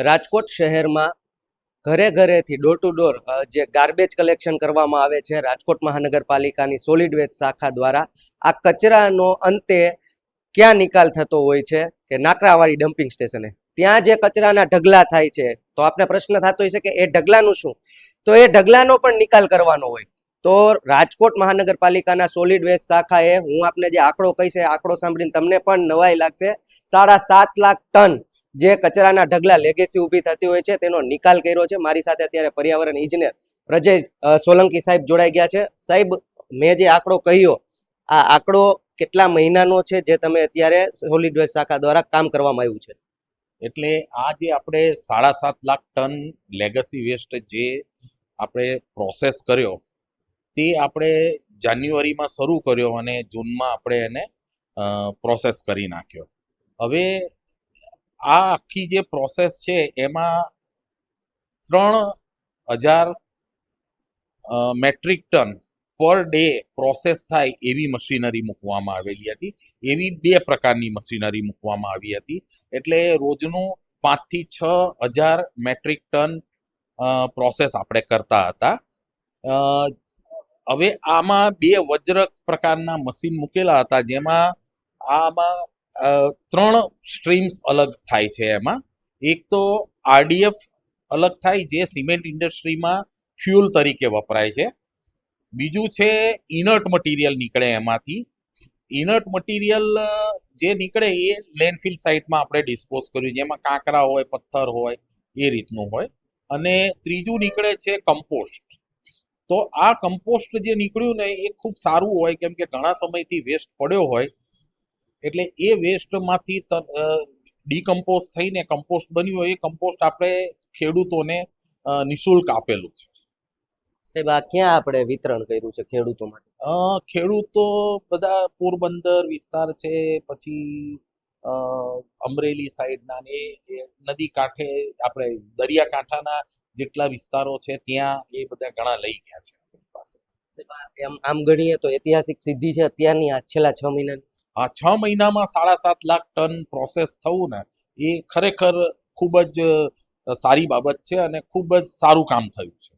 રાજકોટ શહેરમાં ઘરે ઘરેથી ડોર ટુ ડોર જે ગાર્બેજ કલેક્શન કરવામાં આવે છે રાજકોટ મહાનગરપાલિકાની સોલિડ વેસ્ટ શાખા દ્વારા, આ કચરાનો અંતે ક્યાં નિકાલ થતો હોય છે કે નાકરાવાળી ડમ્પિંગ સ્ટેશને, ત્યાં જે કચરાના ઢગલા થાય છે તો આપને પ્રશ્ન થતો હોય છે કે એ ઢગલાનું શું, તો એ ઢગલાનો પણ નિકાલ કરવાનો હોય. તો રાજકોટ મહાનગરપાલિકાના સોલિડ વેસ્ટ શાખાએ, હું આપને જે આંકડો કહીશ એ આંકડો સાંભળીને તમને પણ નવાઈ લાગશે, 7.5 લાખ ટન જે કચરાના ઢગલા લેગેસી ઊભી થતી હોય છે તેનો નિકાલ કર્યો છે. મારી સાથે અત્યારે પર્યાવરણ ઇજનેર પ્રજય સોલંકી સાહેબ જોડાઈ ગયા છે. સાહેબ, મેં જે આંકડો કહ્યો, આ આંકડો કેટલા મહિનાનો છે જે તમે અત્યારે સોલિડ વેસ્ટ શાખા દ્વારા કામ કરવામાં આવ્યું છે? એટલે આ જે આપણે 7.5 લાખ ટન લેગસી વેસ્ટ જે આપણે પ્રોસેસ કર્યો તે આપણે જાન્યુઆરીમાં શરૂ કર્યો અને જૂનમાં આપણે એને પ્રોસેસ કરી નાખ્યો. હવે આ આખી જે પ્રોસેસ છે એમાં 3000 metric ton per day process થાય એવી મશીનરી મૂકવામાં આવેલી હતી. એવી 2 પ્રકારની મશીનરી મૂકવામાં આવી હતી. એટલે રોજનું 5 થી 6000 મેટ્રિક ટન પ્રોસેસ આપણે કરતા હતા. હવે આમાં 2 વજ્ર પ્રકારના મશીન મૂકેલા હતા, જેમાં આમાં 3 સ્ટ્રીમ્સ અલગ થાય છે. એમાં એક તો આરડીએફ અલગ થાય, જે સિમેન્ટ ઇન્ડસ્ટ્રીમાં ફ્યુલ તરીકે વપરાય છે. બીજું છે ઇનર્ટ મટીરિયલ નીકળે એમાંથી. ઇનર્ટ મટીરિયલ જે નીકળે એ લેન્ડફિલ સાઇટમાં આપણે ડિસ્પોઝ કર્યું, જેમાં કાંકરા હોય, પથ્થર હોય, એ રીતનું હોય. અને ત્રીજું નીકળે છે કમ્પોસ્ટ. તો આ કમ્પોસ્ટ જે નીકળ્યું ને એ ખૂબ સારું હોય, કેમ કે ઘણા સમયથી વેસ્ટ પડ્યો હોય, એટલે એ વેસ્ટમાંથી ડીકમ્પોઝ થઈને કમ્પોસ્ટ બન્યું હોય. એ કમ્પોસ્ટ આપણે ખેડૂતોને નિઃશુલ્ક આપેલું છે. સાહેબ, આ ક્યાં આપણે વિતરણ કર્યું છે ખેડૂતો માટે? ખેડૂતો બધા પોરબંદર વિસ્તાર છે, પછી અમરેલી સાઈડના ને એ નદી કાંઠે, આપણે દરિયાકાંઠાના જેટલા વિસ્તારો છે ત્યાં એ બધા ઘણા લઈ ગયા છે આપણી પાસે. આમ ગણીએ તો ઐતિહાસિક સિદ્ધિ છે અત્યારની આ છેલ્લા 6 મહિનાની. આ 6 મહિનામાં 7.5 લાખ ટન પ્રોસેસ થવું ને એ ખરેખર ખૂબ જ સારી બાબત છે અને ખૂબ જ સારું કામ થયું છે.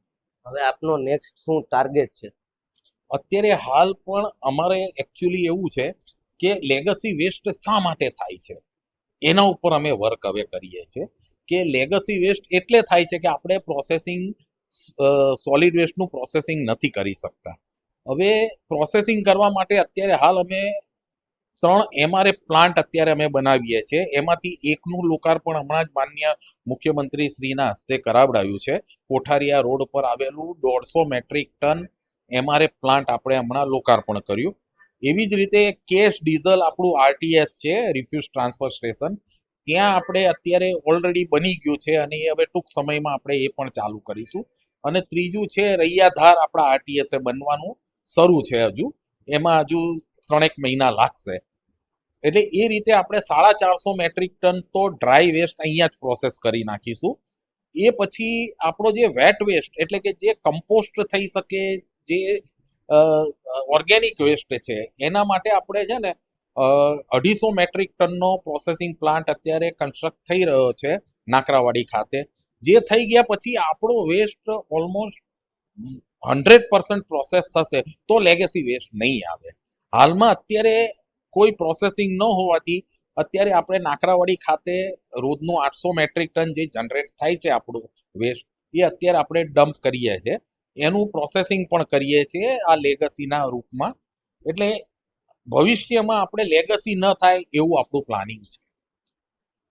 હવે આપનો નેક્સ્ટ શું ટાર્ગેટ છે? અત્યારે હાલ પણ અમારે એકચ્યુઅલી એવું છે કે લેગસી વેસ્ટ શા માટે થાય છે એના ઉપર અમે વર્ક હવે કરીએ છીએ. કે લેગસી વેસ્ટ એટલે થાય છે કે આપણે પ્રોસેસિંગ, સોલિડ વેસ્ટનું પ્રોસેસિંગ નથી કરી શકતા. હવે પ્રોસેસિંગ કરવા માટે અત્યારે હાલ અમે 3 MRF પ્લાન્ટ અત્યારે અમે બનાવીએ છીએ. એમાંથી એકનું લોકાર્પણ હમણાં જ માન્ય મુખ્યમંત્રી શ્રીના હસ્તે કરાવડાવ્યું છે. કોઠારિયા રોડ પર આવેલું 150 મેટ્રિક ટન MRF પ્લાન્ટ આપણે હમણાં લોકાર્પણ કર્યું. એવી જ રીતે કેશ ડીઝલ આપણું RTS છે, રિફ્યુઝ ટ્રાન્સફર સ્ટેશન, ત્યાં આપણે અત્યારે ઓલરેડી બની ગયું છે અને એ હવે ટૂંક સમયમાં આપણે એ પણ ચાલુ કરીશું. અને ત્રીજું છે રૈયાધાર, આપણા RTS બનવાનું શરૂ છે. હજુ એમાં હજુ 3 મહિના લાગશે. એટલે એ રીતે આપણે 450 મેટ્રિક ટન તો ડ્રાય વેસ્ટ અહીંયા જ પ્રોસેસ કરી નાખીશું. એ પછી આપણો જે વેટ વેસ્ટ, એટલે કે જે કમ્પોસ્ટ થઈ શકે, જે ઓર્ગેનિક વેસ્ટ છે, એના માટે આપણે છે ને 250 મેટ્રિક ટનનો પ્રોસેસિંગ પ્લાન્ટ અત્યારે કન્સ્ટ્રક્ટ થઈ રહ્યો છે નાકરાવાડી ખાતે. જે થઈ ગયા પછી આપણો વેસ્ટ ઓલમોસ્ટ 100% પ્રોસેસ થશે તો લેગેસી વેસ્ટ નહીં આવે. હાલમાં અત્યારે કોઈ પ્રોસેસિંગ ન હોવાથી અત્યારે આપણે નાકરાવાડી ખાતે રોજનું 800 મેટ્રિક ટન જે જનરેટ થાય છે આપણું વેસ્ટ, એ અત્યારે આપણે ડમ્પ કરીએ છીએ. એનું પ્રોસેસિંગ પણ કરીએ છીએ આ લેગસીના રૂપમાં. એટલે ભવિષ્યમાં આપણે લેગસી ન થાય એવું આપણું પ્લાનિંગ છે.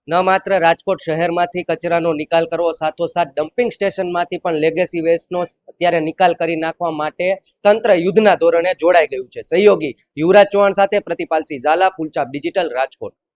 ન માત્ર રાજકોટ શહેરમાંથી કચરાનો નિકાલ કરવો, સાથોસાથ ડમ્પિંગ સ્ટેશનમાંથી પણ લેગેસી વેસ્ટનો અત્યારે નિકાલ કરી નાખવા માટે તંત્ર યુદ્ધના ધોરણે જોડાઈ ગયું છે. સહયોગી યુવરાજ ચૌહાણ સાથે પ્રતિપાલસિંહ ઝાલા, ફૂલચાપ ડિજિટલ, રાજકોટ.